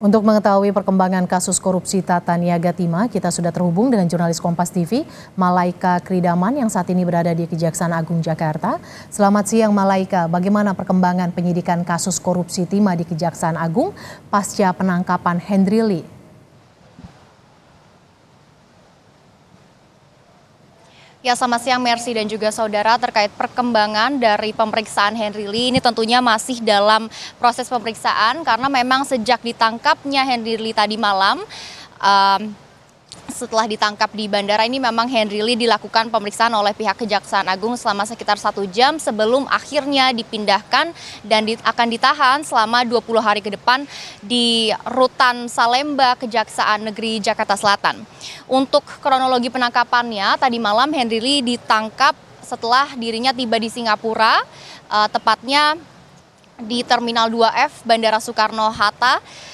Untuk mengetahui perkembangan kasus korupsi Tata Niaga Tima, kita sudah terhubung dengan jurnalis Kompas TV, Malaika Kridaman yang saat ini berada di Kejaksaan Agung Jakarta. Selamat siang Malaika, bagaimana perkembangan penyidikan kasus korupsi Tima di Kejaksaan Agung pasca penangkapan Henry Lee? Ya, selamat siang Mercy dan juga saudara. Terkait perkembangan dari pemeriksaan Henry Lee, ini tentunya masih dalam proses pemeriksaan karena memang sejak ditangkapnya Henry Lee tadi malam, setelah ditangkap di bandara ini memang Henry Lee dilakukan pemeriksaan oleh pihak Kejaksaan Agung selama sekitar 1 jam sebelum akhirnya dipindahkan dan akan ditahan selama 20 hari ke depan di Rutan Salemba Kejaksaan Negeri Jakarta Selatan. Untuk kronologi penangkapannya, tadi malam Henry Lee ditangkap setelah dirinya tiba di Singapura, tepatnya di Terminal 2F Bandara Soekarno-Hatta,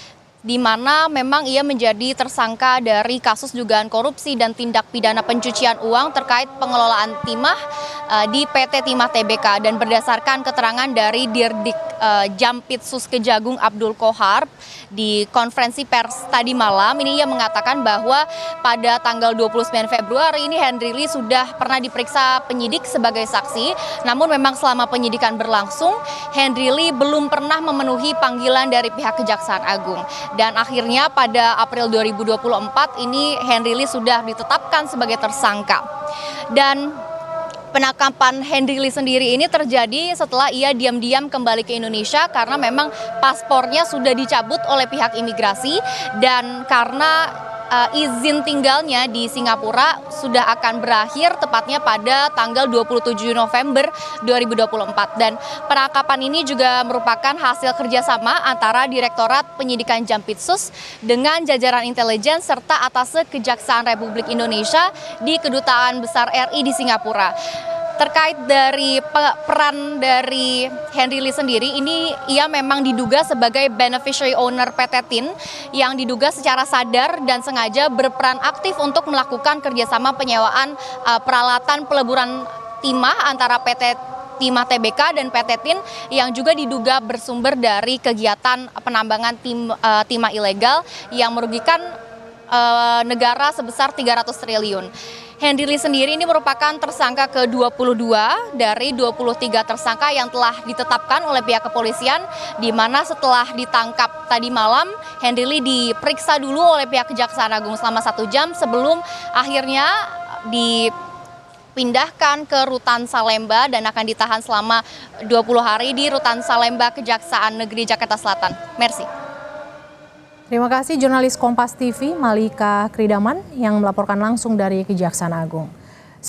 di mana memang ia menjadi tersangka dari kasus dugaan korupsi dan tindak pidana pencucian uang terkait pengelolaan timah di PT Timah Tbk. Dan berdasarkan keterangan dari Dirdik Jampitsus Kejagung Abdul Kohar di konferensi pers tadi malam, ini ia mengatakan bahwa pada tanggal 29 Februari ini Henry Lee sudah pernah diperiksa penyidik sebagai saksi, namun memang selama penyidikan berlangsung Henry Lee belum pernah memenuhi panggilan dari pihak Kejaksaan Agung. Dan akhirnya pada April 2024 ini Henry Lee sudah ditetapkan sebagai tersangka. Dan penangkapan Henry Lee sendiri ini terjadi setelah ia diam-diam kembali ke Indonesia karena memang paspornya sudah dicabut oleh pihak imigrasi dan karena izin tinggalnya di Singapura sudah akan berakhir tepatnya pada tanggal 27 November 2024. Dan penangkapan ini juga merupakan hasil kerjasama antara Direktorat Penyidikan Jampitsus dengan jajaran intelijen serta Atase Kejaksaan Republik Indonesia di Kedutaan Besar RI di Singapura. Terkait dari peran dari Henry Lee sendiri, ini ia memang diduga sebagai beneficiary owner PT TIN yang diduga secara sadar dan sengaja berperan aktif untuk melakukan kerjasama penyewaan peralatan peleburan timah antara PT Timah Tbk dan PT TIN yang juga diduga bersumber dari kegiatan penambangan timah ilegal yang merugikan negara sebesar 300 triliun. Henry Lee sendiri ini merupakan tersangka ke-22 dari 23 tersangka yang telah ditetapkan oleh pihak kepolisian, di mana setelah ditangkap tadi malam, Henry Lee diperiksa dulu oleh pihak Kejaksaan Agung selama 1 jam sebelum akhirnya dipindahkan ke Rutan Salemba dan akan ditahan selama 20 hari di Rutan Salemba Kejaksaan Negeri Jakarta Selatan. Mercy. Terima kasih jurnalis Kompas TV, Malaika Kridaman yang melaporkan langsung dari Kejaksaan Agung.